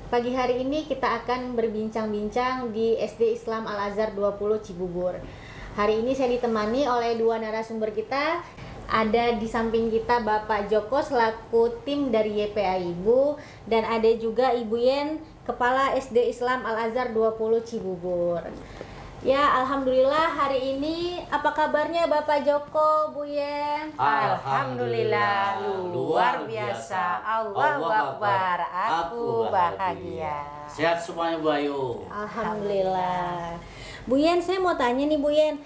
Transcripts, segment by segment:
Pagi hari ini kita akan berbincang-bincang di SD Islam Al-Azhar 20 Cibubur. Hari ini saya ditemani oleh dua narasumber kita. Ada di samping kita Bapak Joko selaku tim dari YPA Ibu, dan ada juga Ibu Yen, Kepala SD Islam Al-Azhar 20 Cibubur. Ya, alhamdulillah hari ini apa kabarnya Bapak Joko, Bu Yen? Alhamdulillah luar biasa. Allahu Akbar. Aku bahagia. Sehat semuanya Bu Ayu. Alhamdulillah. Bu Yen, saya mau tanya nih Bu Yen,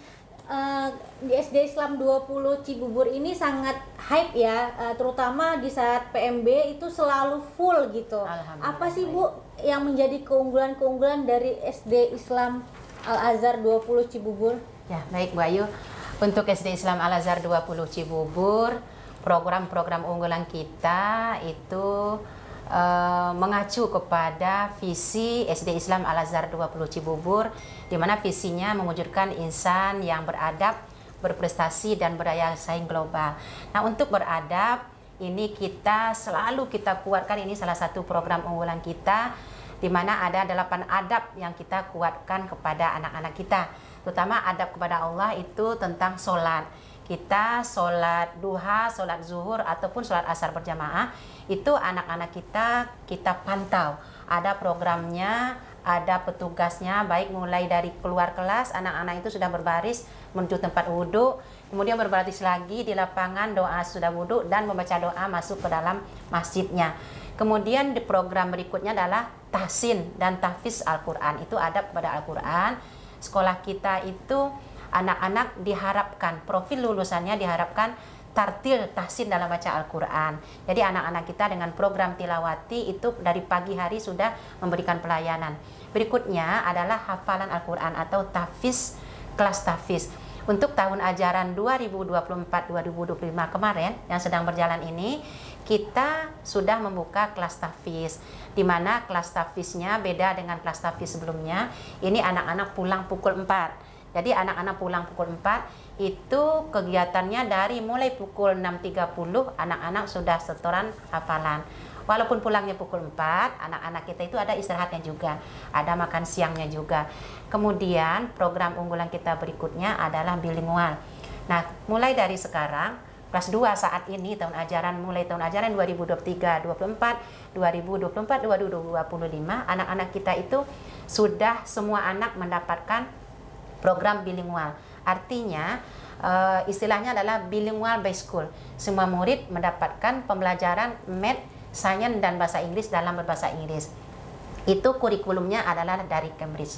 di SD Islam 20 Cibubur ini sangat hype ya, terutama di saat PMB itu selalu full gitu. Apa sih Bu yang menjadi keunggulan-keunggulan dari SD Islam Al-Azhar 20 Cibubur? Ya, baik Bu Ayu. Untuk SD Islam Al-Azhar 20 Cibubur, program-program unggulan kita itu mengacu kepada visi SD Islam Al-Azhar 20 Cibubur, di mana visinya mewujudkan insan yang beradab, berprestasi dan berdaya saing global. Nah, untuk beradab ini selalu kita kuatkan, ini salah satu program unggulan kita, di mana ada 8 adab yang kita kuatkan kepada anak-anak kita, terutama adab kepada Allah itu tentang sholat. Kita sholat duha, sholat zuhur ataupun sholat asar berjamaah, itu anak-anak kita pantau. Ada programnya, ada petugasnya, baik mulai dari keluar kelas, anak-anak itu sudah berbaris menuju tempat wudhu, kemudian berbaris lagi di lapangan, doa sudah wudhu dan membaca doa masuk ke dalam masjidnya. Kemudian di program berikutnya adalah tahsin dan tahfiz Al-Quran, itu adab kepada Al-Quran. Sekolah kita itu anak-anak diharapkan, profil lulusannya diharapkan tartil tahsin dalam baca Al-Quran. Jadi anak-anak kita dengan program tilawati itu dari pagi hari sudah memberikan pelayanan. Berikutnya adalah hafalan Al-Quran atau tahfiz, kelas tahfiz. Untuk tahun ajaran 2024-2025 kemarin yang sedang berjalan ini, kita sudah membuka kelas tahfiz, di mana kelas tahfiznya beda dengan kelas tahfiz sebelumnya. Ini anak-anak pulang pukul 4. Jadi anak-anak pulang pukul 4 itu kegiatannya dari mulai pukul 6.30 anak-anak sudah setoran hafalan. Walaupun pulangnya pukul 4, anak-anak kita itu ada istirahatnya juga, ada makan siangnya juga. Kemudian program unggulan kita berikutnya adalah bilingual. Nah, mulai dari sekarang kelas 2 saat ini mulai tahun ajaran 2023-24, 2024-2025, anak-anak kita itu sudah semua anak mendapatkan program bilingual. Artinya istilahnya adalah bilingual by school. Semua murid mendapatkan pembelajaran math, sains dan bahasa Inggris dalam berbahasa Inggris. Itu kurikulumnya adalah dari Cambridge.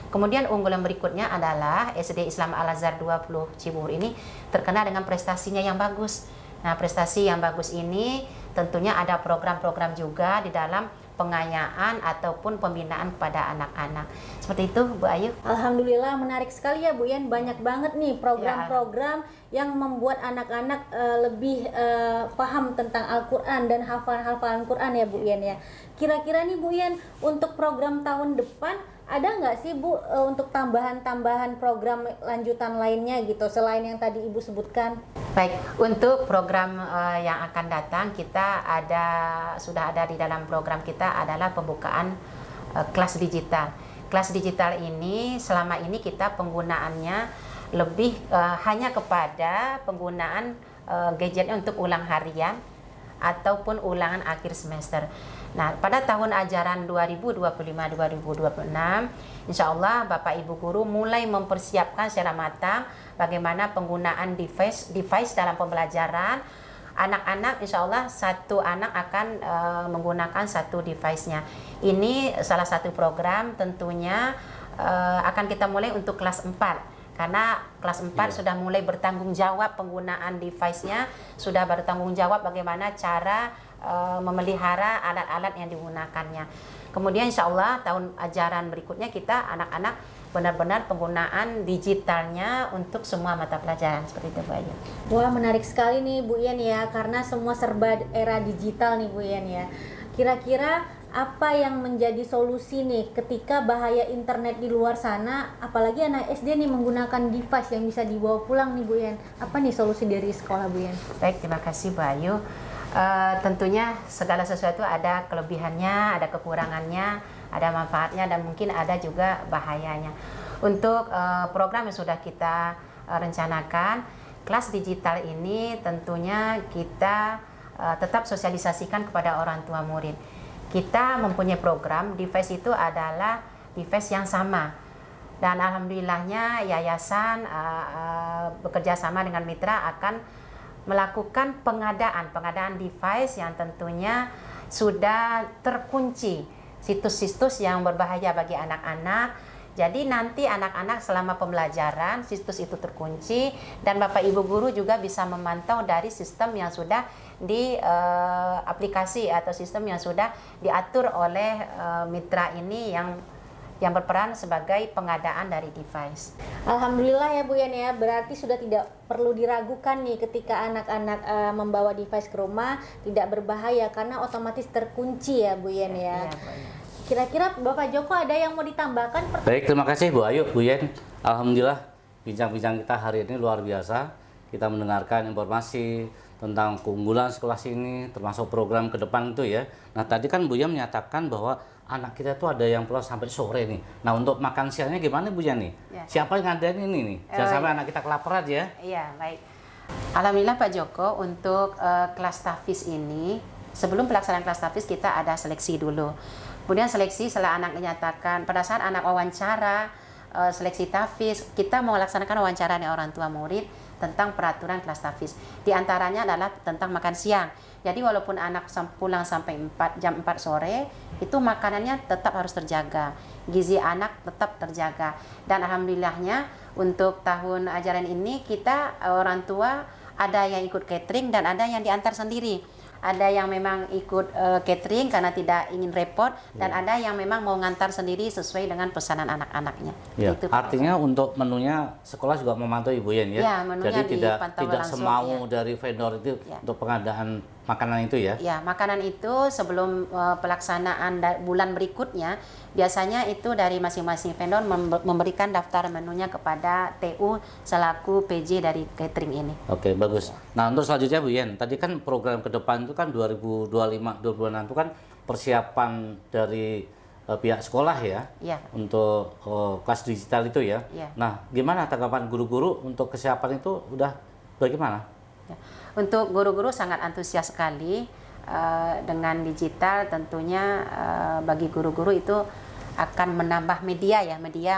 Kemudian unggulan berikutnya adalah SD Islam Al-Azhar 20 Cibubur ini terkenal dengan prestasinya yang bagus. Nah, prestasi yang bagus ini tentunya ada program-program juga di dalam pengayaan ataupun pembinaan kepada anak-anak. Seperti itu Bu Ayu. Alhamdulillah menarik sekali ya Bu Yen, banyak banget nih program-program yang membuat anak-anak lebih paham tentang Al-Quran dan hafalan Quran ya Bu Yen ya. Kira-kira nih Bu Yen, untuk program tahun depan ada nggak sih Bu untuk tambahan-tambahan program lanjutan lainnya gitu selain yang tadi Ibu sebutkan? Baik, untuk program yang akan datang kita sudah ada di dalam program kita adalah pembukaan kelas digital. Kelas digital ini selama ini kita penggunaannya lebih hanya kepada penggunaan gadgetnya untuk ulang harian ataupun ulangan akhir semester. Nah, pada tahun ajaran 2025-2026, insya Allah Bapak Ibu Guru mulai mempersiapkan secara matang bagaimana penggunaan device dalam pembelajaran. Anak-anak insya Allah satu anak akan menggunakan satu device-nya. Ini salah satu program tentunya akan kita mulai untuk kelas 4. Karena kelas 4 sudah mulai bertanggung jawab penggunaan device-nya, sudah bertanggung jawab bagaimana cara memelihara alat-alat yang digunakannya. Kemudian insya Allah tahun ajaran berikutnya kita anak-anak benar-benar penggunaan digitalnya untuk semua mata pelajaran, seperti itu Bu Ayu. Wah, menarik sekali nih Bu Yen ya, karena semua serba era digital nih Bu Yen ya. Kira-kira apa yang menjadi solusi nih ketika bahaya internet di luar sana, apalagi anak SD nih menggunakan device yang bisa dibawa pulang nih Bu Yen? Apa nih solusi dari sekolah Bu Yen? Baik, terima kasih Bu Ayu. Tentunya segala sesuatu ada kelebihannya, ada kekurangannya, ada manfaatnya, dan mungkin ada juga bahayanya. Untuk program yang sudah kita rencanakan, kelas digital ini tentunya kita tetap sosialisasikan kepada orang tua murid. Kita mempunyai program, device itu adalah device yang sama. Dan alhamdulillahnya yayasan bekerja sama dengan mitra akan melakukan pengadaan device yang tentunya sudah terkunci situs-situs yang berbahaya bagi anak-anak. Jadi nanti anak-anak selama pembelajaran situs itu terkunci, dan Bapak Ibu guru juga bisa memantau dari sistem yang sudah di aplikasi atau sistem yang sudah diatur oleh mitra ini yang berperan sebagai pengadaan dari device. Alhamdulillah ya Bu Yan ya, berarti sudah tidak perlu diragukan nih ketika anak-anak membawa device ke rumah, tidak berbahaya karena otomatis terkunci ya Bu Yan ya. Kira-kira Bapak Joko ada yang mau ditambahkan? Baik, terima kasih Bu Ayu, Bu Yen. Alhamdulillah, bincang-bincang kita hari ini luar biasa. Kita mendengarkan informasi tentang keunggulan sekolah sini, termasuk program ke depan itu ya. Nah, tadi kan Bu Yen menyatakan bahwa anak kita tuh ada yang pulang sampai sore nih. Nah, untuk makan siangnya gimana Bu Yen nih? Ya. Siapa yang ngadain ini nih? Jangan sampai anak kita kelaparan ya. Iya, baik. Alhamdulillah Pak Joko, untuk kelas tafis ini, sebelum pelaksanaan kelas tafis kita ada seleksi dulu. Kemudian seleksi setelah anak dinyatakan, pada saat anak wawancara, seleksi tafis, kita mau melaksanakan wawancara dengan orang tua murid tentang peraturan kelas tafis. Di antaranya adalah tentang makan siang. Jadi walaupun anak pulang sampai jam 4 sore, itu makanannya tetap harus terjaga. Gizi anak tetap terjaga. Dan alhamdulillahnya untuk tahun ajaran ini kita orang tua ada yang ikut catering dan ada yang diantar sendiri. Ada yang memang ikut catering karena tidak ingin repot, dan ada yang memang mau ngantar sendiri sesuai dengan pesanan anak-anaknya. Ya, itu artinya untuk menunya sekolah juga memantau Ibu Yen ya. Ya, menunya jadi tidak semau dari vendor itu untuk pengadaan makanan itu ya. Ya, makanan itu sebelum pelaksanaan bulan berikutnya biasanya itu dari masing-masing vendor memberikan daftar menunya kepada TU selaku PJ dari catering ini. Oke, bagus. Nah, untuk selanjutnya Bu Yen, tadi kan program ke depan itu kan 2025-2026 itu kan persiapan dari pihak sekolah ya, untuk kelas digital itu ya. Nah, gimana tanggapan guru-guru untuk kesiapan itu udah bagaimana? Ya. Untuk guru-guru sangat antusias sekali dengan digital. Tentunya bagi guru-guru itu akan menambah media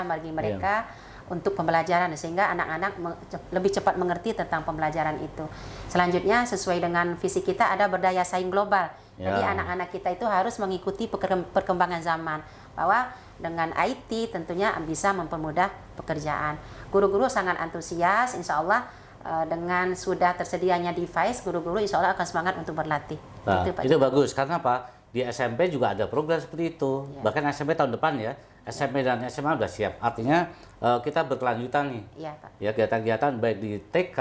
bagi mereka untuk pembelajaran, sehingga anak-anak lebih cepat mengerti tentang pembelajaran itu. Selanjutnya sesuai dengan visi kita ada berdaya saing global. Jadi anak-anak kita itu harus mengikuti perkembangan zaman, bahwa dengan IT tentunya bisa mempermudah pekerjaan. Guru-guru sangat antusias, insya Allah dengan sudah tersedianya device, guru-guru insya Allah akan semangat untuk berlatih. Nah, itu bagus, karena apa? Di SMP juga ada program seperti itu. Bahkan SMP tahun depan ya, SMP dan SMA sudah siap. Artinya kita berkelanjutan nih. Ya, kegiatan-kegiatan baik di TK,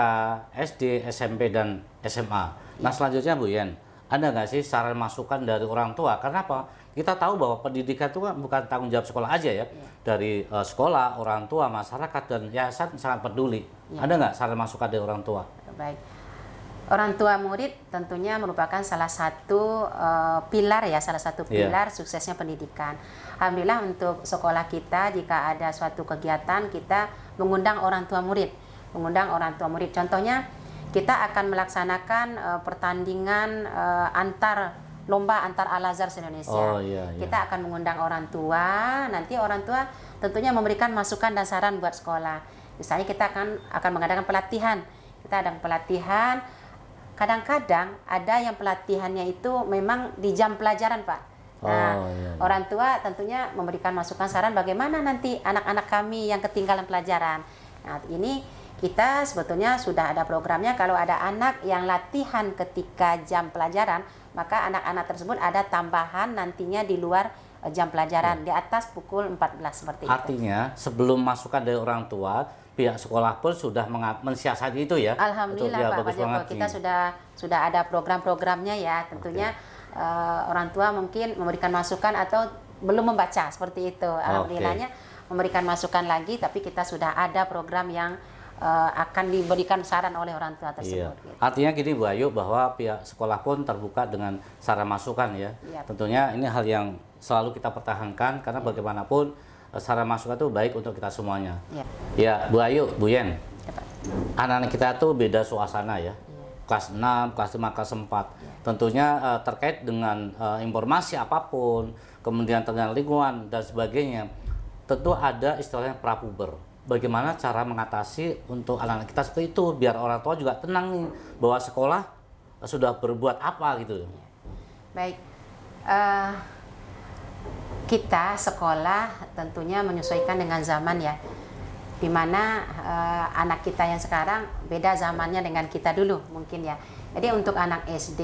SD, SMP dan SMA. Nah, selanjutnya Bu Yen, ada nggak sih saran masukan dari orang tua? Karena apa? Kita tahu bahwa pendidikan itu kan bukan tanggung jawab sekolah aja ya. Dari sekolah, orang tua, masyarakat, dan yayasan sangat peduli. Ada nggak saran masukan dari orang tua? Baik. Orang tua murid tentunya merupakan salah satu pilar suksesnya pendidikan. Alhamdulillah untuk sekolah kita, jika ada suatu kegiatan kita mengundang orang tua murid. Contohnya kita akan melaksanakan pertandingan lomba antar Al-Azhar se-Indonesia. Kita akan mengundang orang tua, nanti orang tua tentunya memberikan masukan dan saran buat sekolah. Misalnya kita akan mengadakan pelatihan. Kita ada pelatihan, kadang-kadang ada yang pelatihannya itu memang di jam pelajaran, Pak. Nah, orang tua tentunya memberikan masukan saran bagaimana nanti anak-anak kami yang ketinggalan pelajaran. Nah, ini kita sebetulnya sudah ada programnya. Kalau ada anak yang latihan ketika jam pelajaran, maka anak-anak tersebut ada tambahan nantinya di luar jam pelajaran, di atas pukul 14 seperti itu. Artinya sebelum masukan dari orang tua, pihak sekolah pun sudah mensiasati itu ya. Alhamdulillah Pak Joko, kita sudah ada program-programnya ya. Tentunya orang tua mungkin memberikan masukan atau belum membaca seperti itu. Alhamdulillahnya memberikan masukan lagi, tapi kita sudah ada program yang akan diberikan saran oleh orang tua tersebut. Iya. Gitu. Artinya gini Bu Ayu, bahwa pihak sekolah pun terbuka dengan saran masukan ya. Iya. Tentunya ini hal yang selalu kita pertahankan karena bagaimanapun saran masukan itu baik untuk kita semuanya. Iya. Ya Bu Ayu, Bu Yen, Ya, Pak. anak-anak kita tuh beda suasana ya. Kelas 6, kelas 5, kelas 4. Tentunya terkait dengan informasi apapun, kemudian tentang lingkungan dan sebagainya, tentu ada istilahnya prapuber. Bagaimana cara mengatasi untuk anak-anak kita seperti itu, biar orang tua juga tenang nih, bahwa sekolah sudah berbuat apa gitu. Baik, kita sekolah tentunya menyesuaikan dengan zaman ya, dimana anak kita yang sekarang beda zamannya dengan kita dulu mungkin ya. Jadi untuk anak SD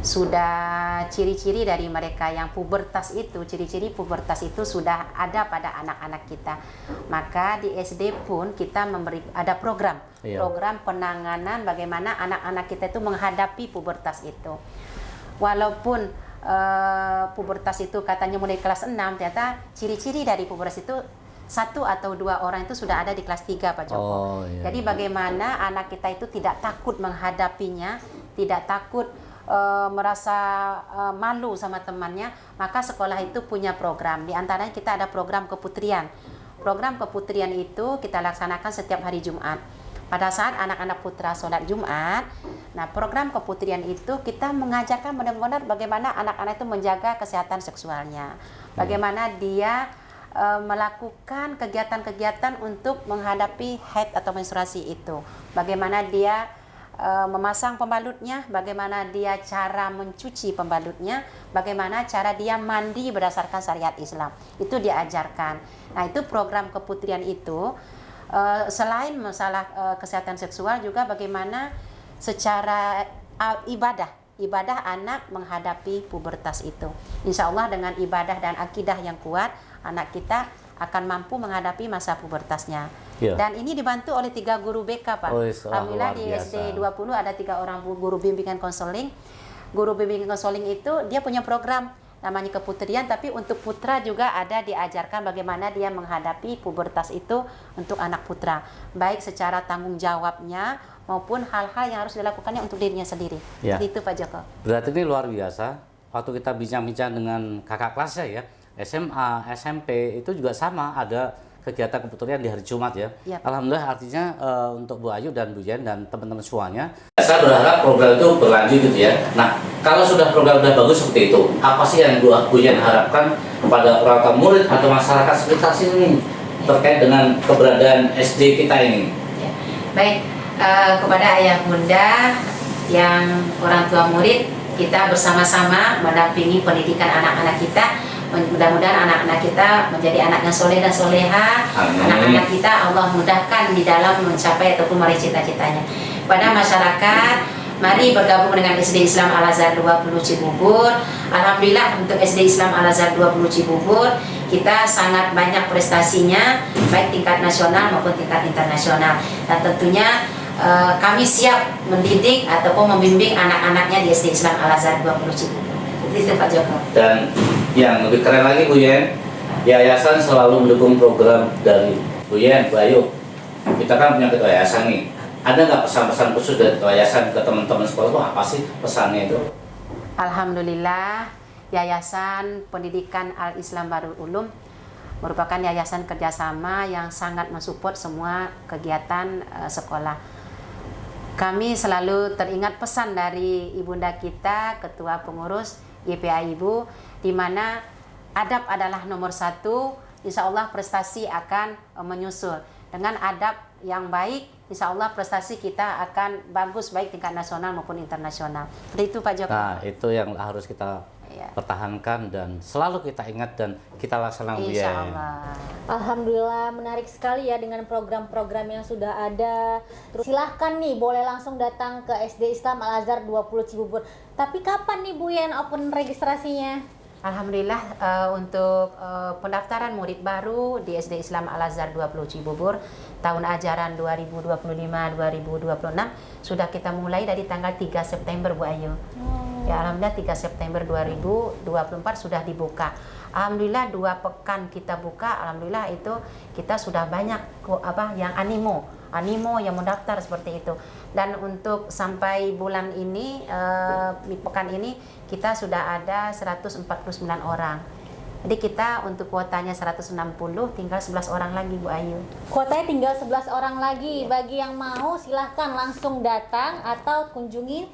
sudah ciri-ciri dari mereka yang pubertas itu, ciri-ciri pubertas itu sudah ada pada anak-anak kita. Maka di SD pun kita ada program, program penanganan bagaimana anak-anak kita itu menghadapi pubertas itu. Walaupun pubertas itu katanya mulai kelas 6, ternyata ciri-ciri dari pubertas itu 1 atau 2 orang itu sudah ada di kelas 3 Pak Joko. Jadi bagaimana anak kita itu tidak takut menghadapinya, tidak takut merasa malu sama temannya, maka sekolah itu punya program. Di antaranya kita ada program keputrian. Program keputrian itu kita laksanakan setiap hari Jumat. Pada saat anak-anak putra sholat Jumat, nah program keputrian itu kita mengajarkan benar-benar bagaimana anak-anak itu menjaga kesehatan seksualnya, bagaimana dia melakukan kegiatan-kegiatan untuk menghadapi haid atau menstruasi itu, bagaimana dia memasang pembalutnya, bagaimana dia cara mencuci pembalutnya, bagaimana cara dia mandi berdasarkan syariat Islam. Itu diajarkan. Nah, itu program keputrian itu selain masalah kesehatan seksual juga bagaimana secara ibadah anak menghadapi pubertas itu. Insya Allah dengan ibadah dan akidah yang kuat, anak kita akan mampu menghadapi masa pubertasnya. Dan ini dibantu oleh 3 guru BK Pak. Alhamdulillah di SD 20 ada 3 orang guru bimbingan konseling. Guru bimbingan konseling itu dia punya program namanya keputrian, tapi untuk putra juga ada diajarkan bagaimana dia menghadapi pubertas itu untuk anak putra, baik secara tanggung jawabnya maupun hal-hal yang harus dilakukannya untuk dirinya sendiri. Jadi itu Pak Joko. Berarti ini luar biasa. Waktu kita bincang-bincang dengan kakak kelasnya ya, SMA, SMP itu juga sama, ada kegiatan keputrian di hari Jumat ya. Alhamdulillah, artinya untuk Bu Ayu dan Bu Yen dan teman-teman semuanya, saya berharap program itu berlanjut gitu ya. Nah, kalau sudah program sudah bagus seperti itu, apa sih yang Bu Yen harapkan kepada orang tua murid atau masyarakat sekitar sini terkait dengan keberadaan SD kita ini? Baik, kepada ayah bunda yang orang tua murid, kita bersama-sama mendampingi pendidikan anak-anak kita. Mudah-mudahan anak-anak kita menjadi anak yang soleh dan soleha. Anak-anak kita Allah mudahkan di dalam mencapai ataupun meraih cita-citanya. Pada masyarakat, mari bergabung dengan SD Islam Al-Azhar 20 Cibubur. Alhamdulillah untuk SD Islam Al-Azhar 20 Cibubur kita sangat banyak prestasinya, baik tingkat nasional maupun tingkat internasional. Dan tentunya kami siap mendidik ataupun membimbing anak-anaknya di SD Islam Al-Azhar 20 Cibubur. Itu Pak Joko. Dan yang lebih keren lagi Bu Yen, yayasan selalu mendukung program dari Bu Yen, Bu Ayu. Kita kan punya ketua yayasan nih. Ada nggak pesan-pesan khusus dari ketua yayasan ke teman-teman sekolah itu, apa sih pesannya itu? Alhamdulillah, Yayasan Pendidikan Al-Islam Darul Ulum merupakan yayasan kerjasama yang sangat mensupport semua kegiatan sekolah. Kami selalu teringat pesan dari ibunda kita, ketua pengurus YPA Ibu, di mana adab adalah nomor 1, insya Allah prestasi akan menyusul. Dengan adab yang baik, insya Allah prestasi kita akan bagus baik tingkat nasional maupun internasional. Seperti itu Pak Joko. Nah, itu yang harus kita pertahankan dan selalu kita ingat dan kita laksanakan. Insya Allah. Alhamdulillah, menarik sekali ya dengan program-program yang sudah ada. Terus silahkan nih, boleh langsung datang ke SD Islam Al-Azhar 20 Cibubur. Tapi kapan nih Bu Yen open registrasinya? Alhamdulillah untuk pendaftaran murid baru di SD Islam Al-Azhar 20 Cibubur tahun ajaran 2025-2026 sudah kita mulai dari tanggal 3 September Bu Ayu. Ya, alhamdulillah 3 September 2024 sudah dibuka. Alhamdulillah 2 pekan kita buka, alhamdulillah itu kita sudah banyak yang animo yang mendaftar seperti itu. Dan untuk sampai bulan ini, di pekan ini kita sudah ada 149 orang. Jadi kita untuk kuotanya 160, tinggal 11 orang lagi Bu Ayu. Kuotanya tinggal 11 orang lagi. Bagi yang mau silahkan langsung datang atau kunjungi.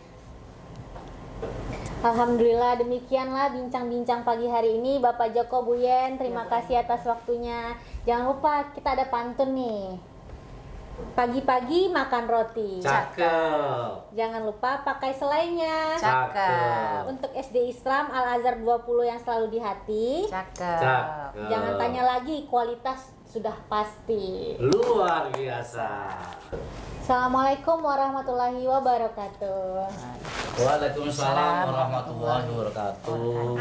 Alhamdulillah, demikianlah bincang-bincang pagi hari ini Bapak Joko, Bu Yen, terima kasih atas waktunya. Jangan lupa kita ada pantun nih. Pagi-pagi makan roti. Cakep. Jangan lupa pakai selainya. Cakep. Untuk SD Islam Al Azhar 20 yang selalu di hati. Cakep. Jangan tanya lagi, kualitas sudah pasti. Luar biasa. Assalamualaikum warahmatullahi wabarakatuh. Waalaikumsalam warahmatullahi wabarakatuh.